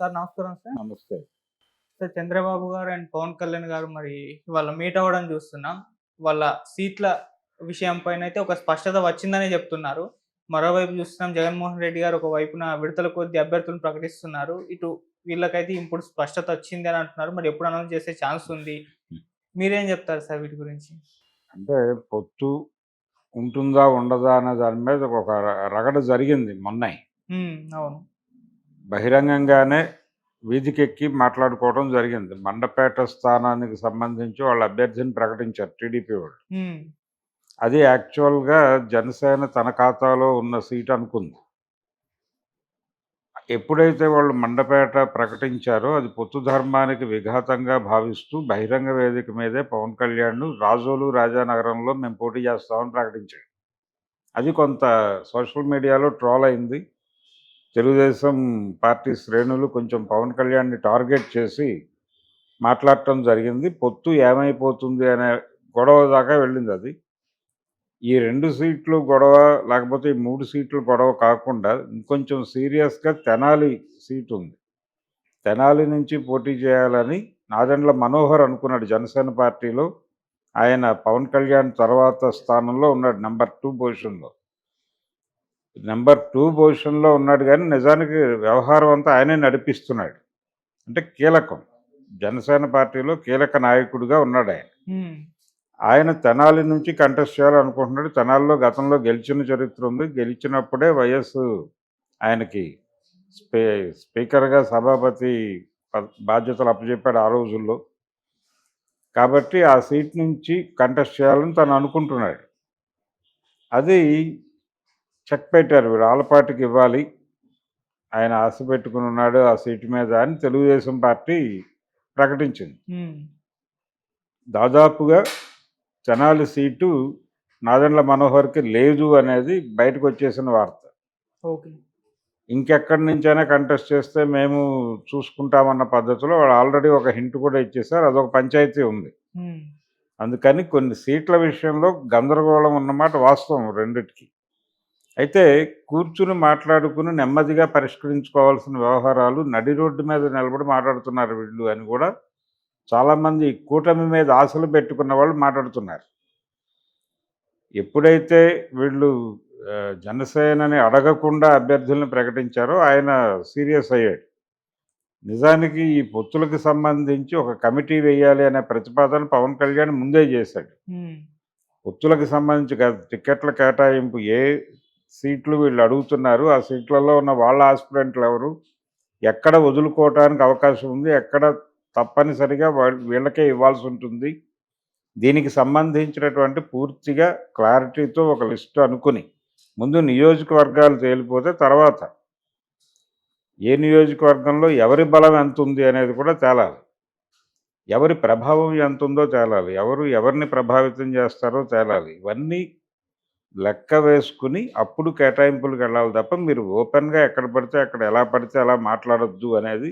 Sir నమస్కారం sir. నమస్తే. Sir Chandrababu గారు అండ్ పవన్ కళ్యాణ్ గారు మరి ఇవాళ మీట్ అవ్వడం చూస్తున్నాం. వాళ్ళ సీట్ల విషయం పైనైతే ఒక స్పష్టత వచ్చిందనే చెప్తున్నారు. మరోవైపు చూస్తున్నాం జగన్మోహన్ రెడ్డి గారు ఒక వైపున విడతల కొద్దీ అభ్యర్థులను ప్రకటిస్తున్నారు. ఇటు వీళ్ళకైతే ఇప్పుడు స్పష్టత వచ్చింది అని అంటున్నారు. మరి ఎప్పుడు అనౌన్స్ చేసే ఛాన్స్ ఉంది? మీరేం చెప్తారు సార్ వీటి గురించి? అంటే పొత్తు ఉంటుందా? ఉండదా? అనే దాని మీద ఒక రగడ జరిగింది మొన్నే. అవును. బహిరంగంగానే వీధికెక్కి మాట్లాడుకోవడం జరిగింది. మండపేట స్థానానికి సంబంధించి వాళ్ళ అభ్యర్థిని ప్రకటించారు టీడీపీ వాళ్ళు. అది యాక్చువల్‌గా జనసేన తన ఖాతాలో ఉన్న సీట్ అనుకుంది. ఎప్పుడైతే వాళ్ళు మండపేట ప్రకటించారో అది పొత్తు ధర్మానికి విఘాతంగా భావిస్తూ బహిరంగ వేదిక మీదే పవన్ కళ్యాణ్ రాజోలు, రాజానగరంలో మేము పోటీ చేస్తామని ప్రకటించాడు. అది కొంత సోషల్ మీడియాలో ట్రోల్ అయింది. తెలుగుదేశం పార్టీ శ్రేణులు కొంచెం పవన్ కళ్యాణ్‌ని టార్గెట్ చేసి మాట్లాడటం జరిగింది. పొత్తు ఏమైపోతుంది అనే గొడవ దాకా వెళ్ళిందది. ఈ 2 సీట్లు గొడవ, లేకపోతే ఈ 3 సీట్లు గొడవ కాకుండా ఇంకొంచెం సీరియస్‌గా తెనాలి సీటుంది. తెనాలి నుంచి పోటీ చేయాలని నాదెండ్ల మనోహర్ అనుకున్నాడు జనసేన పార్టీలో. ఆయన పవన్ కళ్యాణ్ తర్వాత స్థానంలో ఉన్నాడు నంబర్ 2 పొజిషన్‌లో. నంబర్ 2 పొజిషన్‌లో ఉన్నాడు గానీ నిజానికి వ్యవహారం అంతా ఆయనే నడిపిస్తున్నాడు. అంటే కీలకం. జనసేన పార్టీలో కీలక నాయకుడిగా ఉన్నాడాయన. ఆయన తెనాలి నుంచి కంటెస్ట్ చేయాలనుకుంటున్నాడు. తెనాలిలో గతంలో గెలిచిన చరిత్ర ఉంది. గెలిచినప్పుడే వైఎస్ ఆయనకి స్పీకర్‌గా సభాపతి బాధ్యతలు అప్పచెప్పాడు ఆ రోజుల్లో. కాబట్టి ఆ సీట్ నుంచి కంటెస్ట్ చేయాలని తను అనుకుంటున్నాడు. అది చెక్ పెట్టారు వీడు. ఆలపాటికి ఇవ్వాలి, ఆయన ఆశ పెట్టుకుని ఉన్నాడు ఆ సీటు మీద అని తెలుగుదేశం పార్టీ ప్రకటించింది. దాదాపుగా తెనాలి సీటు నాదెండ్ల మనోహర్కి లేదు అనేది బయటకు వచ్చేసిన వార్త. ఓకే. ఇంకెక్కడి నుంచైనా కంటెస్ట్ చేస్తే మేము చూసుకుంటామన్న పద్ధతిలో వాళ్ళు ఆల్రెడీ ఒక హింట్ కూడా ఇచ్చేసారు. అదొక పంచాయతీ ఉంది. అందుకని కొన్ని సీట్ల విషయంలో గందరగోళం ఉన్నమాట వాస్తవం రెండిటికి. అయితే కూర్చుని మాట్లాడుకుని నెమ్మదిగా పరిష్కరించుకోవాల్సిన వ్యవహారాలు నడి రోడ్డు మీద నిలబడి మాట్లాడుతున్నారు వీళ్ళు అని కూడా చాలామంది కూటమి మీద ఆశలు పెట్టుకున్న వాళ్ళు మాట్లాడుతున్నారు. ఎప్పుడైతే వీళ్ళు జనసేనని అడగకుండా అభ్యర్థులను ప్రకటించారో ఆయన సీరియస్ అయ్యాడు. నిజానికి ఈ పొత్తులకు సంబంధించి ఒక కమిటీ వేయాలి అనే ప్రతిపాదన పవన్ కళ్యాణ్ ముందే చేశాడు. పొత్తులకు సంబంధించి టికెట్ల కేటాయింపు ఏ సీట్లు వీళ్ళు అడుగుతున్నారు, ఆ సీట్లలో ఉన్న వాళ్ళ ఆస్పిరెంట్లు ఎవరు, ఎక్కడ వదులుకోవటానికి అవకాశం ఉంది, ఎక్కడ తప్పనిసరిగా వీళ్ళకే ఇవ్వాల్సి ఉంటుంది, దీనికి సంబంధించినటువంటి పూర్తిగా క్లారిటీతో ఒక లిస్టు అనుకుని ముందు నియోజకవర్గాలు తేలిపోతే తర్వాత ఏ నియోజకవర్గంలో ఎవరి బలం ఎంత ఉంది అనేది కూడా తేలాలి, ఎవరి ప్రభావం ఎంత ఉందో తేలాలి, ఎవరిని ప్రభావితం చేస్తారో తేలాలి. ఇవన్నీ లెక్క వేసుకుని అప్పుడు కేటాయింపులకు వెళ్ళాలి తప్ప మీరు ఓపెన్గా ఎక్కడ పడితే అక్కడ ఎలా పడితే అలా మాట్లాడొద్దు అనేది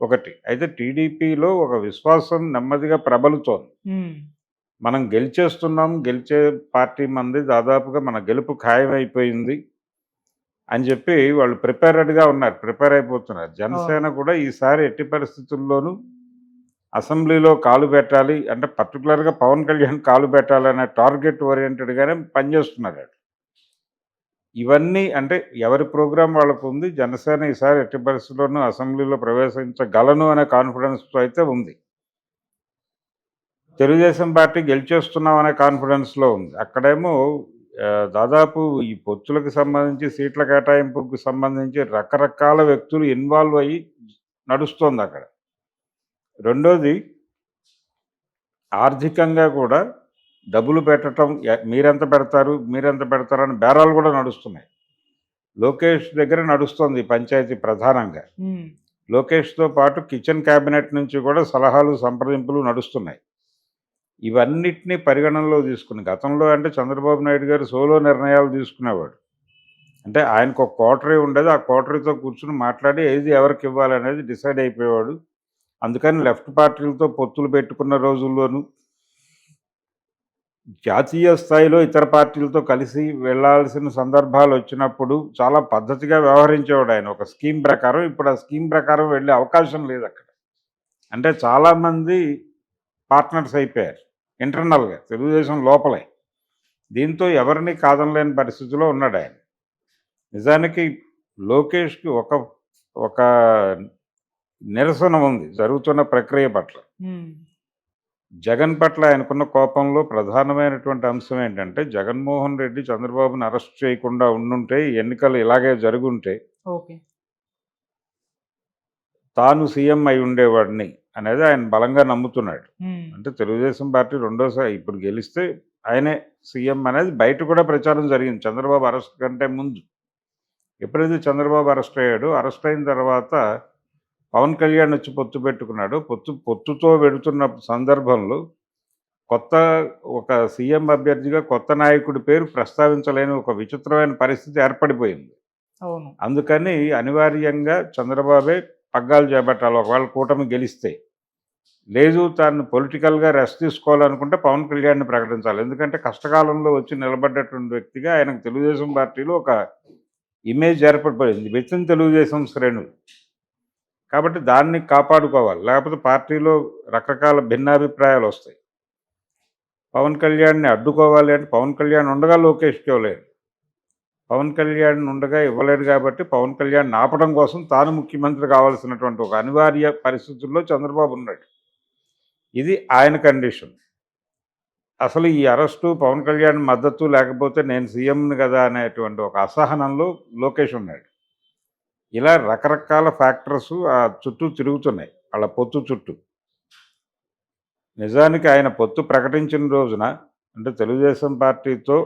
ఒకటి. అయితే టీడీపీలో ఒక విశ్వాసం నెమ్మదిగా ప్రబలుతోంది. మనం గెలిచేస్తున్నాం, గెలిచే పార్టీ మంది, దాదాపుగా మన గెలుపు ఖాయమైపోయింది అని చెప్పి వాళ్ళు ప్రిపేర్ అయిపోతున్నారు. జనసేన కూడా ఈసారి ఎట్టి పరిస్థితుల్లోనూ అసెంబ్లీలో కాలు పెట్టాలి అంటే పర్టికులర్గా పవన్ కళ్యాణ్ కాలు పెట్టాలనే టార్గెట్ ఓరియంటెడ్గానే పనిచేస్తున్నారు. ఇవన్నీ అంటే ఎవరి ప్రోగ్రాం వాళ్ళకు ఉంది. జనసేన ఈసారి ఎట్టి పరిస్థితుల్లోనూ అసెంబ్లీలో ప్రవేశించగలను అనే కాన్ఫిడెన్స్తో అయితే ఉంది. తెలుగుదేశం పార్టీ గెలిచేస్తున్నాం అనే కాన్ఫిడెన్స్లో ఉంది. అక్కడేమో దాదాపు ఈ పొత్తులకు సంబంధించి సీట్ల కేటాయింపుకు సంబంధించి రకరకాల వ్యక్తులు ఇన్వాల్వ్ అయ్యి నడుస్తోంది అక్కడ. రెండోది ఆర్థికంగా కూడా డబ్బులు పెట్టడం, మీరెంత పెడతారు అని బేరాలు కూడా నడుస్తున్నాయి. లోకేష్ దగ్గర నడుస్తుంది పంచాయతీ ప్రధానంగా. లోకేష్తో పాటు కిచెన్ క్యాబినెట్ నుంచి కూడా సలహాలు సంప్రదింపులు నడుస్తున్నాయి. ఇవన్నిటినీ పరిగణనలో తీసుకుని గతంలో అంటే చంద్రబాబు నాయుడు గారు సోలో నిర్ణయాలు తీసుకునేవాడు. అంటే ఆయనకు ఒక కోటరీ ఉండేది. ఆ కోటరీతో కూర్చుని మాట్లాడి ఏది ఎవరికి ఇవ్వాలనేది డిసైడ్ అయిపోయేవాడు. అందుకని లెఫ్ట్ పార్టీలతో పొత్తులు పెట్టుకున్న రోజుల్లోనూ జాతీయ స్థాయిలో ఇతర పార్టీలతో కలిసి వెళ్ళాల్సిన సందర్భాలు వచ్చినప్పుడు చాలా పద్ధతిగా వ్యవహరించేవాడు ఆయన ఒక స్కీమ్ ప్రకారం. ఇప్పుడు ఆ స్కీమ్ ప్రకారం వెళ్ళే అవకాశం లేదు అక్కడ. అంటే చాలామంది పార్ట్నర్స్ అయిపోయారు ఇంటర్నల్‌గా తెలుగుదేశం లోపలే. దీంతో ఎవరిని కాదనలేని పరిస్థితిలో ఉన్నాడు ఆయన. నిజానికి లోకేష్‌కి ఒక నిరసన ఉంది జరుగుతున్న ప్రక్రియ పట్ల. హ్మ్. జగన్ పట్ల ఆయనకున్న కోపంలో ప్రధానమైనటువంటి అంశం ఏంటంటే, జగన్మోహన్ రెడ్డి చంద్రబాబుని అరెస్ట్ చేయకుండా ఉండుంటే, ఈ ఎన్నికలు ఇలాగే జరుగుంటే, ఓకే. తాను సీఎం అయి ఉండేవాడిని అనేది ఆయన బలంగా నమ్ముతున్నాడు. హ్మ్. అంటే తెలుగుదేశం పార్టీ రెండోసారి ఇప్పుడు గెలిస్తే ఆయనే సీఎం అనేది బయట కూడా ప్రచారం జరిగింది. చంద్రబాబు అరెస్ట్ కంటే ముందు. ఎప్పుడైతే చంద్రబాబు అరెస్ట్ అయ్యాడో, అరెస్ట్ అయిన తర్వాత పవన్ కళ్యాణ్ వచ్చి పొత్తు పెట్టుకున్నాడు. పొత్తుతో వెడుతున్న సందర్భంలో కొత్త ఒక సీఎం అభ్యర్థిగా కొత్త నాయకుడి పేరు ప్రస్తావించలేని ఒక విచిత్రమైన పరిస్థితి ఏర్పడిపోయింది. అవును. అందుకని అనివార్యంగా చంద్రబాబే పగ్గాలు చేపట్టాలి ఒకవేళ కూటమి గెలిస్తే. లేదు తాను పొలిటికల్‌గా రెస్ట్ తీసుకోవాలనుకుంటే పవన్ కళ్యాణ్‌ని ప్రకటించాలి. ఎందుకంటే కష్టకాలంలో వచ్చి నిలబడ్డటువంటి వ్యక్తిగా ఆయనకు తెలుగుదేశం పార్టీలో ఒక ఇమేజ్ ఏర్పడిపోయింది. వితిన్ తెలుగుదేశం శ్రేణులు. కాబట్టి దాన్ని కాపాడుకోవాలి. లేకపోతే పార్టీలో రకరకాల భిన్నాభిప్రాయాలొస్తాయి. పవన్ కళ్యాణ్‌ని అడ్డుకోవాలి అంటే పవన్ కళ్యాణ్ ఉండగా లోకేష్‌కి ఇవ్వలేడు. పవన్ కళ్యాణ్ ఉండగా ఇవ్వలేడు కాబట్టి పవన్ కళ్యాణ్‌ని ఆపడం కోసం తాను ముఖ్యమంత్రి కావాల్సినటువంటి ఒక అనివార్య పరిస్థితుల్లో చంద్రబాబు ఉన్నాడు. ఇది ఆయన కండిషన్. అసలు ఈ అరెస్టు పవన్ కళ్యాణ్ మద్దతు లేకపోతే నేను సీఎంని కదా అనేటువంటి ఒక అసహనంలో లోకేష్ ఉన్నాడు. ఇలా రకరకాల ఫ్యాక్టర్స్ చుట్టూ తిరుగుతున్నాయి. వాళ్ళ పొత్తు చుట్టూ. నిజానికి ఆయన పొత్తు ప్రకటించిన రోజున అంటే తెలుగుదేశం పార్టీతో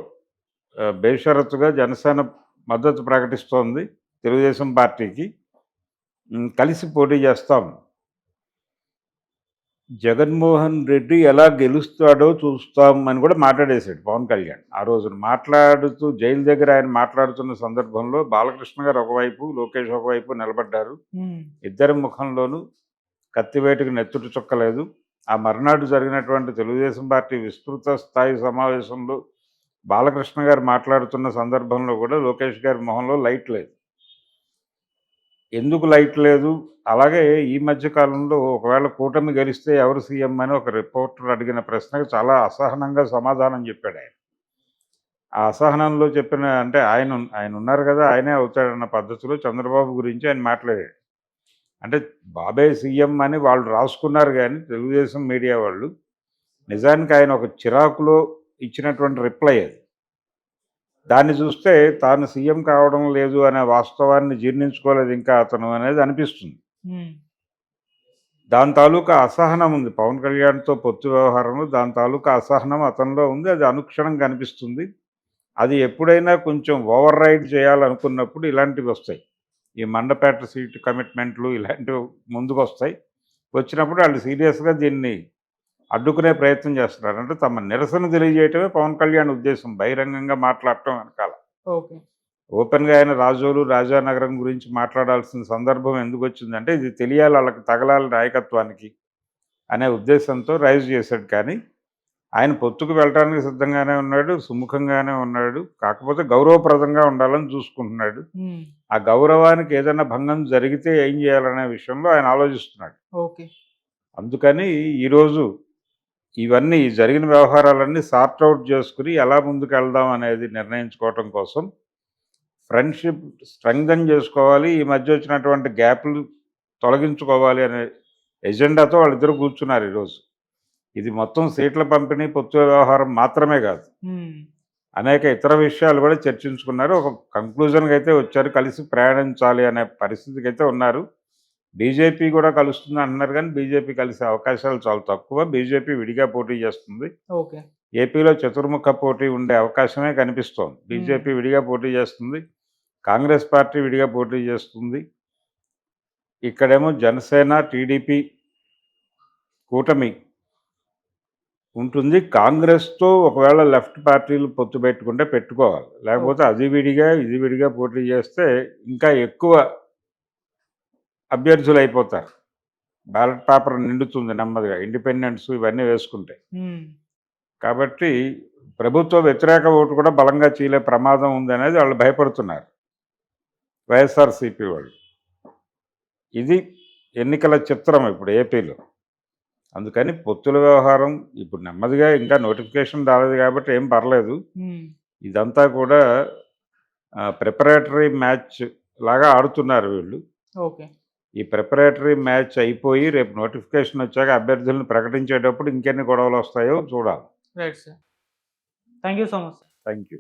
బేషరతుగా జనసేన మద్దతు ప్రకటిస్తోంది తెలుగుదేశం పార్టీకి. కలిసి పోటీ చేస్తాం. జగన్మోహన్ రెడ్డి ఎలా గెలుస్తాడో చూస్తాం అని కూడా మాట్లాడేశాడు పవన్ కళ్యాణ్. ఆ రోజున మాట్లాడుతూ జైలు దగ్గర ఆయన మాట్లాడుతున్న సందర్భంలో బాలకృష్ణ గారు ఒకవైపు, లోకేష్ ఒకవైపు నిలబడ్డారు. హ్మ్. ఇద్దరి ముఖంలోనూ కత్తివేటుకు నెత్తుటి చుక్కలేదు. ఆ మర్నాడు జరిగినటువంటి తెలుగుదేశం పార్టీ విస్తృత స్థాయి సమావేశంలో బాలకృష్ణ గారు మాట్లాడుతున్న సందర్భంలో కూడా లోకేష్ గారి మొహంలో లైట్ లేదు. ఎందుకు లైట్ లేదు? అలాగే ఈ మధ్య కాలంలో ఒకవేళ కూటమి గెలిస్తే ఎవరు సీఎం అని ఒక రిపోర్టర్ అడిగిన ప్రశ్నకు చాలా అసహనంగా సమాధానం చెప్పాడాయన. ఆ అసహనంలో చెప్పిన అంటే ఆయన ఉన్నారు కదా! ఆయనే అవుతాడన్న పద్ధతిలో చంద్రబాబు గురించి ఆయన మాట్లాడాడు. అంటే బాబే సీఎం అని వాళ్ళు రాసుకున్నారు గానీ తెలుగుదేశం మీడియా వాళ్ళు. నిజానికి ఆయన ఒక చిరాకులో ఇచ్చినటువంటి రిప్లై అది. దాన్ని చూస్తే తాను సీఎం కావడం లేదు అనే వాస్తవాన్ని జీర్ణించుకోలేదు ఇంకా అతను అనేది అనిపిస్తుంది. హ్మ్. దాని తాలూకా అసహనం ఉంది. పవన్ కళ్యాణ్‌తో పొత్తు వ్యవహారంలో దాని తాలూకా అసహనం అతనిలో ఉంది. అది అనుక్షణం కనిపిస్తుంది. అది ఎప్పుడైనా కొంచెం ఓవర్ రైడ్ చేయాలనుకున్నప్పుడు ఇలాంటివి వస్తాయి. ఈ మండపేట సీటు కమిట్మెంట్లు ఇలాంటివి ముందుకొస్తాయి. వచ్చినప్పుడు వాళ్ళు సీరియస్‌గా దీన్ని అడ్డుకునే ప్రయత్నం చేస్తున్నారు. అంటే తమ నిరసన తెలియజేయటమే పవన్ కళ్యాణ్ ఉద్దేశం. బహిరంగంగా మాట్లాడటం వెనకాల. ఓకే. ఓపెన్‌గా ఆయన రాజోలు, రాజానగరం గురించి మాట్లాడాల్సిన సందర్భం ఎందుకొచ్చిందంటే, ఇది తెలియాలి ఆళ్ళకి తగలాలి నాయకత్వానికి అనే ఉద్దేశంతో రైజ్ చేశాడు. కానీ, ఆయన పొత్తుకు వెళ్ళటానికి సిద్ధంగానే ఉన్నాడు. సుముఖంగానే ఉన్నాడు. కాకపోతే గౌరవప్రదంగా ఉండాలని చూసుకుంటున్నాడు. హ్మ్. ఆ గౌరవానికి ఏదైనా భంగం జరిగితే ఏం చేయాలనే విషయంలో ఆయన ఆలోచిస్తున్నాడు. ఓకే. అందుకని ఈరోజు ఇవన్నీ జరిగిన వ్యవహారాలన్నీ సార్ట్ ఔట్ చేసుకొని ఎలా ముందుకెళ్దాం అనేది నిర్ణయించుకోవటం కోసం ఫ్రెండ్‌షిప్ స్ట్రెంగ్థెన్ చేసుకోవాలి. ఈ మధ్య వచ్చినటువంటి గ్యాప్‌లు తొలగించుకోవాలి అనే ఎజెండాతో వాళ్ళిద్దరూ కూర్చున్నారు ఈరోజు. ఇది మొత్తం సీట్ల పంపిణీ, పొత్తు వ్యవహారం మాత్రమే కాదు. హ్మ్. అనేక ఇతర విషయాలు కూడా చర్చించుకున్నారు. ఒక కంక్లూజన్‌కైతే వచ్చారు. కలిసి ప్రయాణించాలి అనే పరిస్థితికైతే ఉన్నారు. బీజేపీ కూడా కలుస్తుంది అంటున్నారు కానీ, బీజేపీ కలిసే అవకాశాలు చాలా తక్కువ. బీజేపీ విడిగా పోటీ చేస్తుంది. ఓకే. ఏపీలో చతుర్ముఖ పోటీ ఉండే అవకాశమే కనిపిస్తోంది. హ్మ్. బీజేపీ విడిగా పోటీ చేస్తుంది. కాంగ్రెస్ పార్టీ విడిగా పోటీ చేస్తుంది. ఇక్కడేమో జనసేన, టీడీపీ కూటమి ఉంటుంది. కాంగ్రెస్‌తో ఒకవేళ లెఫ్ట్ పార్టీలు పొత్తు పెట్టుకుంటే పెట్టుకోవాలి. లేకపోతే ఓకే. అది విడిగా, ఇది విడిగా పోటీ చేస్తే ఇంకా ఎక్కువ అభ్యర్థులైపోతారు. బ్యాలెట్ పేపర్ నిండుతుంది నెమ్మదిగా. ఇండిపెండెంట్స్ ఇవన్నీ వేసుకుంటే. హ్మ్. కాబట్టి ప్రభుత్వ వ్యతిరేక ఓటు కూడా బలంగా చీలే ప్రమాదం ఉందనేది వాళ్ళు భయపడుతున్నారు వైఎస్ఆర్సీపీ వాళ్ళు. ఇది ఎన్నికల చిత్రం ఇప్పుడు ఏపీలో. అందుకని పొత్తుల వ్యవహారం ఇప్పుడు నెమ్మదిగా ఇంకా నోటిఫికేషన్ రాలేదు కాబట్టి ఏం పర్లేదు. ఇదంతా కూడా ప్రిపరేటరీ మ్యాచ్ లాగా ఆడుతున్నారు వీళ్ళు. ఓకే. ఈ ప్రిపరేటరీ మ్యాచ్ అయిపోయి రేపు నోటిఫికేషన్ వచ్చాక అభ్యర్థులను ప్రకటించేటప్పుడు ఇంకెన్ని గొడవలు వస్తాయో చూడాలి. Right sir. Thank you so much. Thank you.